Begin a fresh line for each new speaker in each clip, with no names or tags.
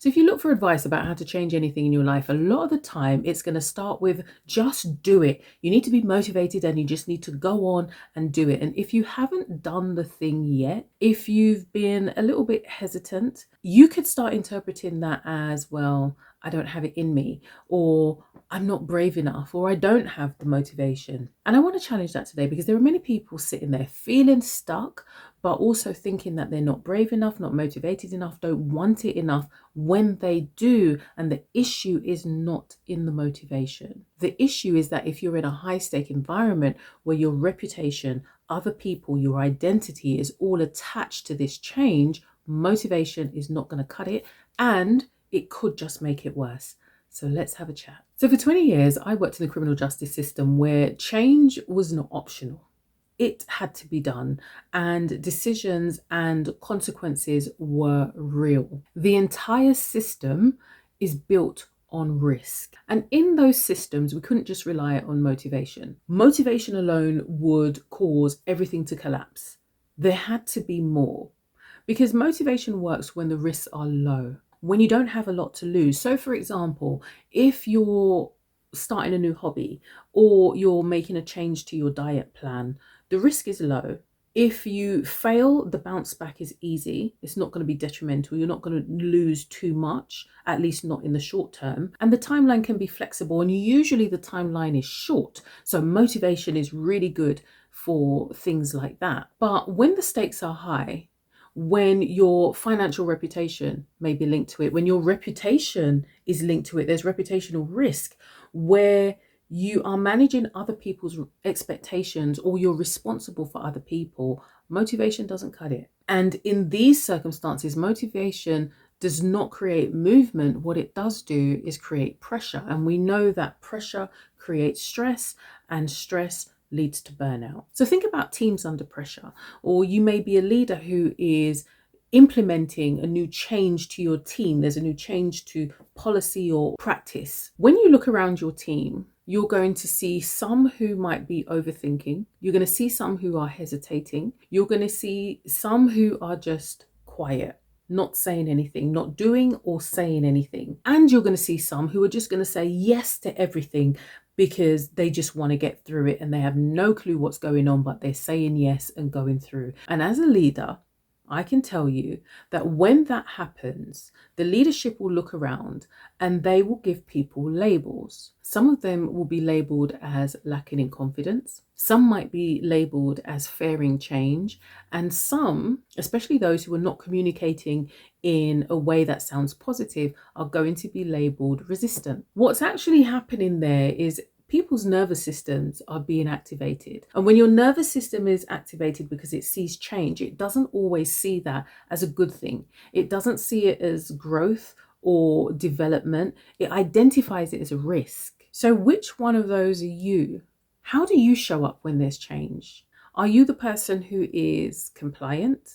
So, if you look for advice about how to change anything in your life, a lot of the time it's going to start with just do it. You need to be motivated and you just need to go on and do it. And if you haven't done the thing yet, if you've been a little bit hesitant, you could start interpreting that as, well, I don't have it in me, or I'm not brave enough, or I don't have the motivation. And I want to challenge that today because there are many people sitting there feeling stuck, but also thinking that they're not brave enough, not motivated enough, don't want it enough when they do. And the issue is not in the motivation. The issue is that if you're in a high stake environment where your reputation, other people, your identity is all attached to this change, motivation is not going to cut it, and it could just make it worse. So let's have a chat. So for 20 years, I worked in the criminal justice system where change was not optional. It had to be done, and decisions and consequences were real. The entire system is built on risk. And in those systems, we couldn't just rely on motivation. Motivation alone would cause everything to collapse. There had to be more, because motivation works when the risks are low, when you don't have a lot to lose. So, for example, if you're starting a new hobby or you're making a change to your diet plan, the risk is low. If you fail, the bounce back is easy. It's not going to be detrimental. You're not going to lose too much, at least not in the short term. And the timeline can be flexible, and usually the timeline is short. So motivation is really good for things like that. But when the stakes are high, when your financial reputation may be linked to it, when your reputation is linked to it, there's reputational risk, where you are managing other people's expectations or you're responsible for other people, motivation doesn't cut it. And in these circumstances, motivation does not create movement. What it does do is create pressure. And we know that pressure creates stress, and stress leads to burnout. So think about teams under pressure, or you may be a leader who is implementing a new change to your team. There's a new change to policy or practice. When you look around your team, you're going to see some who might be overthinking. You're going to see some who are hesitating. You're going to see some who are just quiet, not saying anything, not doing or saying anything. And you're going to see some who are just going to say yes to everything because they just want to get through it and they have no clue what's going on, but they're saying yes and going through. And as a leader, I can tell you that when that happens, the leadership will look around and they will give people labels. Some of them will be labeled as lacking in confidence. Some might be labeled as fearing change. And some, especially those who are not communicating in a way that sounds positive, are going to be labeled resistant. What's actually happening there is people's nervous systems are being activated. And when your nervous system is activated because it sees change, it doesn't always see that as a good thing. It doesn't see it as growth or development. It identifies it as a risk. So which one of those are you? How do you show up when there's change? Are you the person who is compliant?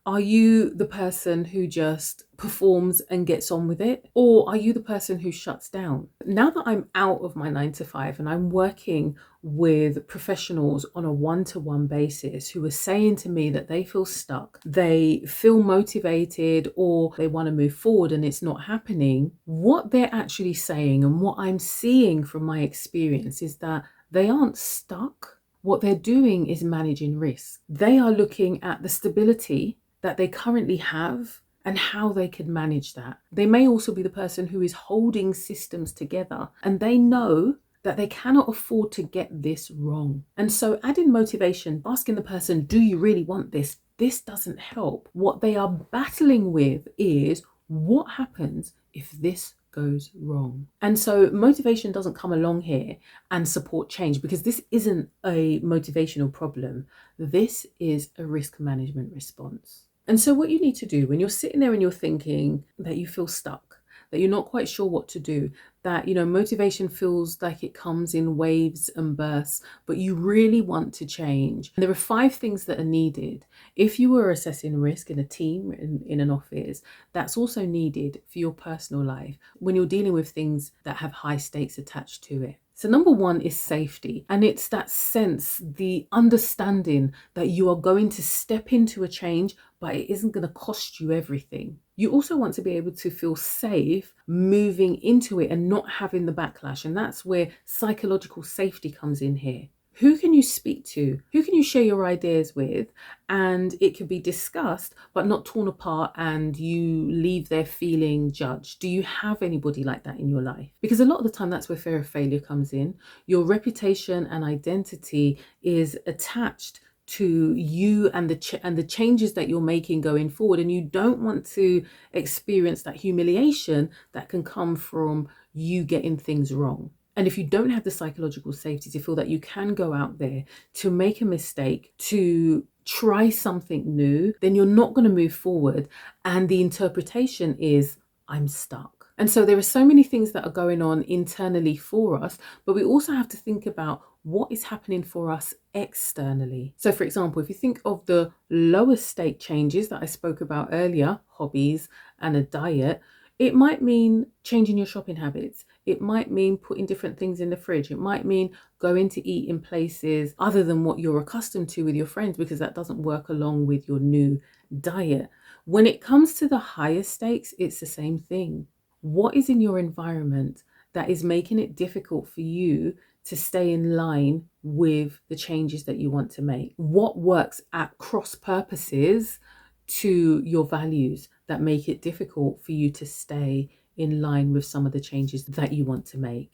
Are you the person who just performs and gets on with it? Or are you the person who shuts down? Now that I'm out of my 9 to 5 and I'm working with professionals on a one-to-one basis who are saying to me that they feel stuck, they feel motivated, or they want to move forward and it's not happening, what they're actually saying and what I'm seeing from my experience is that they aren't stuck. What they're doing is managing risk. They are looking at the stability that they currently have and how they can manage that. They may also be the person who is holding systems together, and they know that they cannot afford to get this wrong. And so adding motivation, asking the person, do you really want this? This doesn't help. What they are battling with is, what happens if this goes wrong? And so motivation doesn't come along here and support change, because this isn't a motivational problem. This is a risk management response. And so what you need to do when you're sitting there and you're thinking that you feel stuck, that you're not quite sure what to do, that, motivation feels like it comes in waves and bursts, but you really want to change. And there are 5 things that are needed. If you were assessing risk in a team, in an office, that's also needed for your personal life when you're dealing with things that have high stakes attached to it. So number 1 is safety. And it's that sense, the understanding that you are going to step into a change, but it isn't going to cost you everything. You also want to be able to feel safe moving into it and not having the backlash. And that's where psychological safety comes in here. Who can you speak to? Who can you share your ideas with? And it can be discussed, but not torn apart and you leave there feeling judged. Do you have anybody like that in your life? Because a lot of the time, that's where fear of failure comes in. Your reputation and identity is attached to you and the changes that you're making going forward, and you don't want to experience that humiliation that can come from you getting things wrong. And if you don't have the psychological safety to feel that you can go out there to make a mistake, to try something new, then you're not going to move forward, and the interpretation is, I'm stuck. And so there are so many things that are going on internally for us, but we also have to think about what is happening for us externally. So for example, if you think of the lower stake changes that I spoke about earlier, hobbies and a diet, it might mean changing your shopping habits. It might mean putting different things in the fridge. It might mean going to eat in places other than what you're accustomed to with your friends, because that doesn't work along with your new diet. When it comes to the higher stakes, it's the same thing. What is in your environment that is making it difficult for you to stay in line with the changes that you want to make? What works at cross purposes to your values that make it difficult for you to stay in line with some of the changes that you want to make?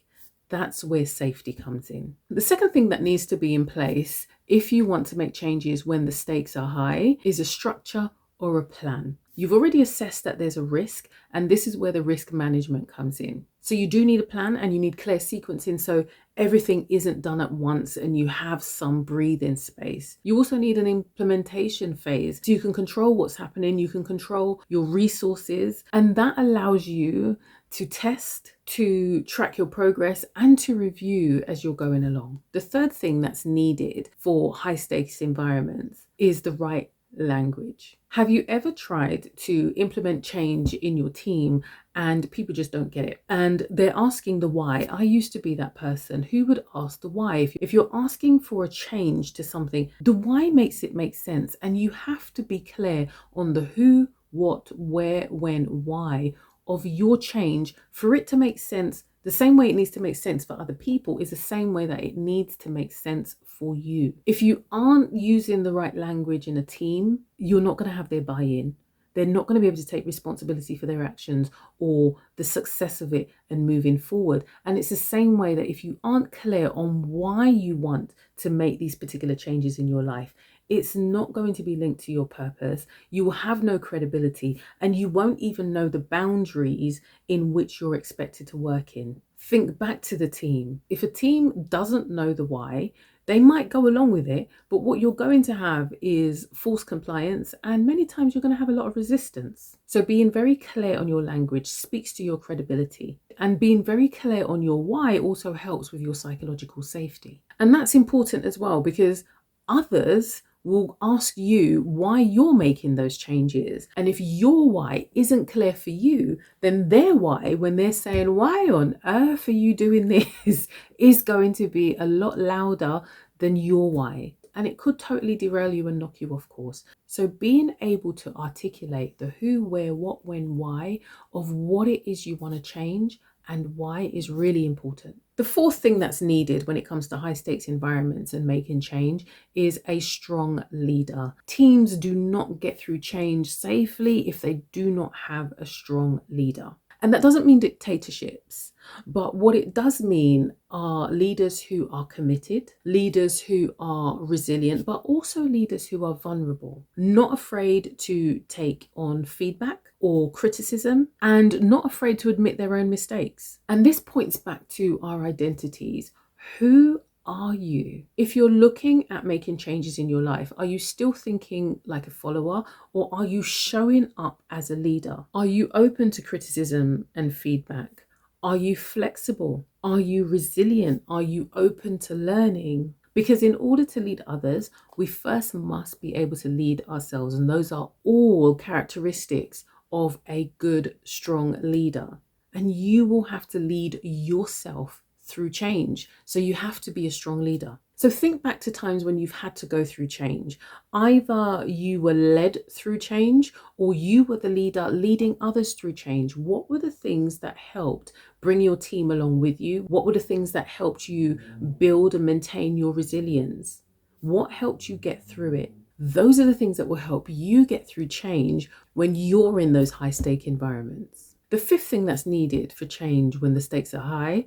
That's where safety comes in. The second thing that needs to be in place if you want to make changes when the stakes are high is a structure or a plan. You've already assessed that there's a risk, and this is where the risk management comes in. So you do need a plan and you need clear sequencing so everything isn't done at once and you have some breathing space. You also need an implementation phase so you can control what's happening, you can control your resources, and that allows you to test, to track your progress, and to review as you're going along. The third thing that's needed for high stakes environments is the right language. Have you ever tried to implement change in your team and people just don't get it? And they're asking the why. I used to be that person who would ask the why. If you're asking for a change to something, the why makes it make sense. And you have to be clear on the who, what, where, when, why of your change for it to make sense. The same way it needs to make sense for other people is the same way that it needs to make sense for you. If you aren't using the right language in a team, you're not going to have their buy-in. They're not going to be able to take responsibility for their actions or the success of it and moving forward. And it's the same way that if you aren't clear on why you want to make these particular changes in your life, it's not going to be linked to your purpose. You will have no credibility and you won't even know the boundaries in which you're expected to work in. Think back to the team. If a team doesn't know the why, they might go along with it, but what you're going to have is false compliance, and many times you're going to have a lot of resistance. So being very clear on your language speaks to your credibility, and being very clear on your why also helps with your psychological safety. And that's important as well, because others will ask you why you're making those changes. And if your why isn't clear for you, then their why, when they're saying, why on earth are you doing this, is going to be a lot louder than your why. And it could totally derail you and knock you off course. So being able to articulate the who, where, what, when, why of what it is you want to change and why is really important. The fourth thing that's needed when it comes to high stakes environments and making change is a strong leader. Teams do not get through change safely if they do not have a strong leader. And that doesn't mean dictatorships, but what it does mean are leaders who are committed, leaders who are resilient, but also leaders who are vulnerable, not afraid to take on feedback or criticism, and not afraid to admit their own mistakes. And this points back to our identities. Who are you? If you're looking at making changes in your life, are you still thinking like a follower, or are you showing up as a leader? Are you open to criticism and feedback? Are you flexible? Are you resilient? Are you open to learning? Because in order to lead others, we first must be able to lead ourselves. And those are all characteristics of a good, strong leader. And you will have to lead yourself through change. So you have to be a strong leader. So think back to times when you've had to go through change. Either you were led through change or you were the leader leading others through change. What were the things that helped bring your team along with you? What were the things that helped you build and maintain your resilience? What helped you get through it? Those are the things that will help you get through change when you're in those high stake environments. The fifth thing that's needed for change when the stakes are high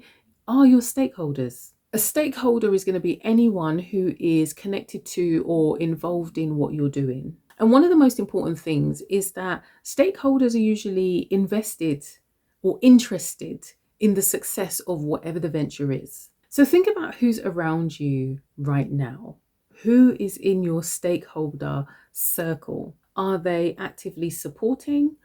are your stakeholders. A stakeholder is going to be anyone who is connected to or involved in what you're doing. And one of the most important things is that stakeholders are usually invested or interested in the success of whatever the venture is. So think about who's around you right now. Who is in your stakeholder circle? Are they actively supporting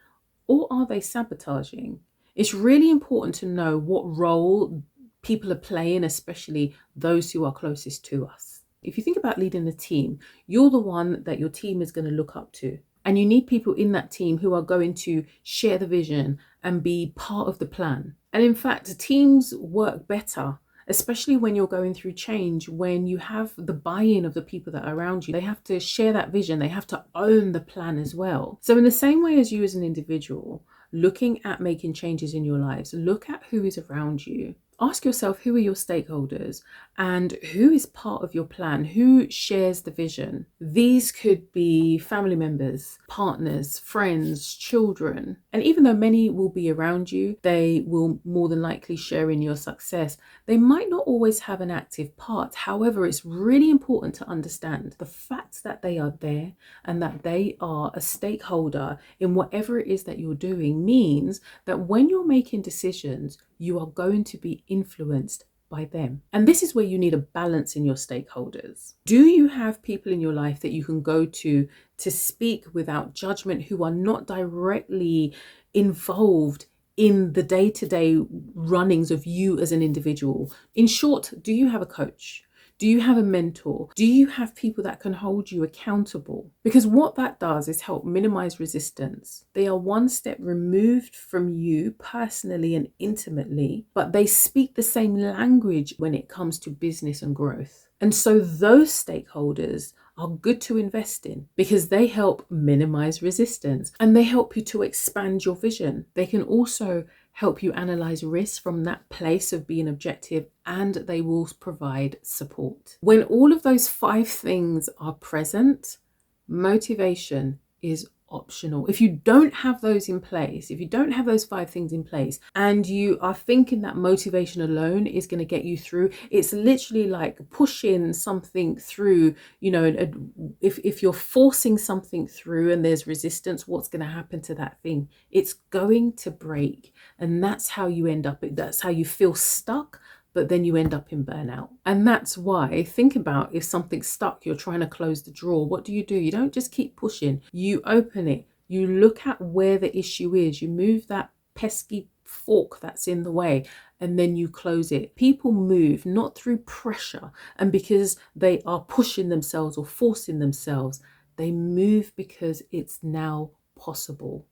or are they sabotaging? It's really important to know what role people are playing, especially those who are closest to us. If you think about leading a team, you're the one that your team is going to look up to. And you need people in that team who are going to share the vision and be part of the plan. And in fact, teams work better, especially when you're going through change, when you have the buy-in of the people that are around you. They have to share that vision. They have to own the plan as well. So in the same way as you as an individual, looking at making changes in your lives, look at who is around you. Ask yourself, who are your stakeholders and who is part of your plan? Who shares the vision? These could be family members, partners, friends, children. And even though many will be around you, they will more than likely share in your success. They might not always have an active part. However, it's really important to understand the fact that they are there and that they are a stakeholder in whatever it is that you're doing means that when you're making decisions, you are going to be influenced by them. And this is where you need a balance in your stakeholders. Do you have people in your life that you can go to speak without judgment, who are not directly involved in the day-to-day runnings of you as an individual? In short, do you have a coach? Do you have a mentor? Do you have people that can hold you accountable? Because what that does is help minimize resistance. They are one step removed from you personally and intimately, but they speak the same language when it comes to business and growth. And so those stakeholders are good to invest in because they help minimize resistance and they help you to expand your vision. They can also help you analyze risks from that place of being objective, and they will provide support. When all of those 5 things are present, motivation is optional. If you don't have those in place, if you don't have those 5 things in place and you are thinking that motivation alone is going to get you through, it's literally like pushing something through, if you're forcing something through and there's resistance, what's going to happen to that thing? It's going to break. And that's how you end up, that's how you feel stuck, but then you end up in burnout. And that's why, think about if something's stuck, you're trying to close the drawer. What do? You don't just keep pushing. You open it. You look at where the issue is. You move that pesky fork that's in the way, and then you close it. People move not through pressure and because they are pushing themselves or forcing themselves. They move because it's now possible,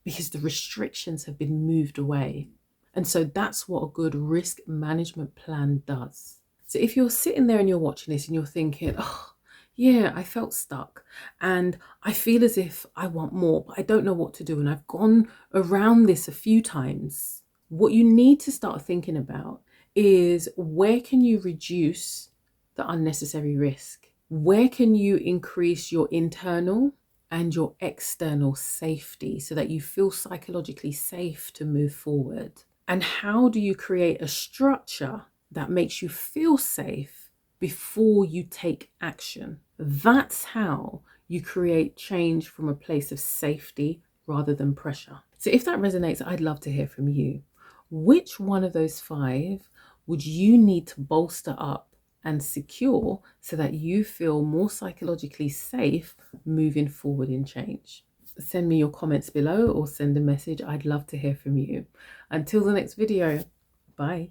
because the restrictions have been moved away. And so that's what a good risk management plan does. So if you're sitting there and you're watching this and you're thinking, oh, yeah, I felt stuck and I feel as if I want more, but I don't know what to do. And I've gone around this a few times. What you need to start thinking about is, where can you reduce the unnecessary risk? Where can you increase your internal and your external safety so that you feel psychologically safe to move forward? And how do you create a structure that makes you feel safe before you take action? That's how you create change from a place of safety rather than pressure. So if that resonates, I'd love to hear from you. Which one of those 5 would you need to bolster up and secure so that you feel more psychologically safe moving forward in change? Send me your comments below or send a message. I'd love to hear from you. Until the next video, bye.